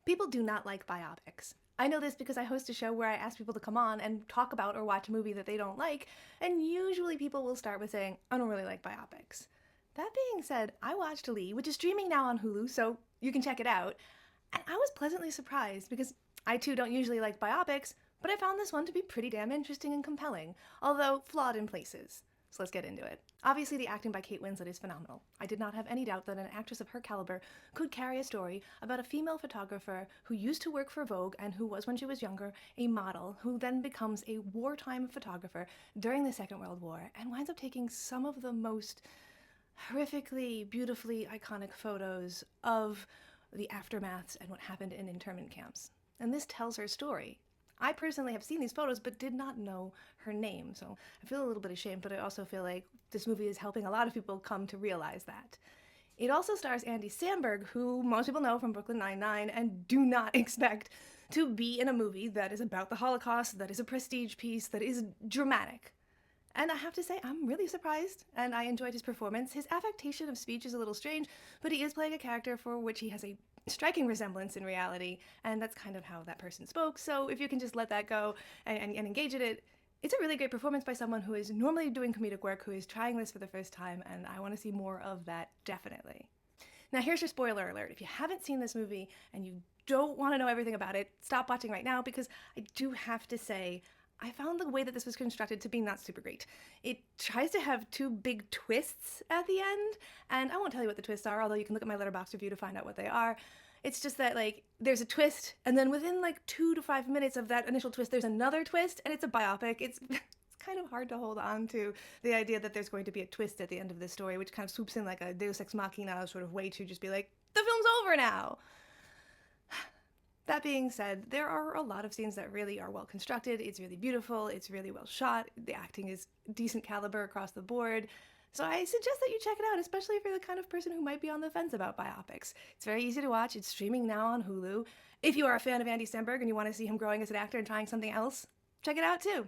People do not like biopics. I know this because I host a show where I ask people to come on and talk about or watch a movie that they don't like, and usually people will start with saying, I don't really like biopics. That being said, I watched Lee, which is streaming now on Hulu, so you can check it out, and I was pleasantly surprised because I too don't usually like biopics, but I found this one to be pretty damn interesting and compelling, although flawed in places. So let's get into it. Obviously, the acting by Kate Winslet is phenomenal. I did not have any doubt that an actress of her caliber could carry a story about a female photographer who used to work for Vogue and who was, when she was younger, a model who then becomes a wartime photographer during the Second World War and winds up taking some of the most horrifically, beautifully iconic photos of the aftermaths and what happened in internment camps. And this tells her story. I personally have seen these photos but did not know her name, so I feel a little bit ashamed, but I also feel like this movie is helping a lot of people come to realize that. It also stars Andy Samberg, who most people know from Brooklyn Nine-Nine and do not expect to be in a movie that is about the Holocaust, that is a prestige piece, that is dramatic. And I have to say, I'm really surprised, and I enjoyed his performance. His affectation of speech is a little strange, but he is playing a character for which he has a striking resemblance in reality, and that's kind of how that person spoke. So if you can just let that go and engage in it, it's a really great performance by someone who is normally doing comedic work, who is trying this for the first time, and I want to see more of that, definitely. Now here's your spoiler alert. If you haven't seen this movie and you don't want to know everything about it, stop watching right now, because I do have to say, I found the way that this was constructed to be not super great. It tries to have two big twists at the end, and I won't tell you what the twists are, although you can look at my Letterboxd review to find out what they are. It's just that, like, there's a twist, and then within, like, 2 to 5 minutes of that initial twist, there's another twist, and it's a biopic. It's kind of hard to hold on to the idea that there's going to be a twist at the end of this story, which kind of swoops in like a Deus Ex Machina sort of way to just be like, the film's over now! That being said, there are a lot of scenes that really are well constructed. It's really beautiful, it's really well shot, the acting is decent caliber across the board. So I suggest that you check it out, especially if you're the kind of person who might be on the fence about biopics. It's very easy to watch, it's streaming now on Hulu. If you are a fan of Andy Samberg and you want to see him growing as an actor and trying something else, check it out too.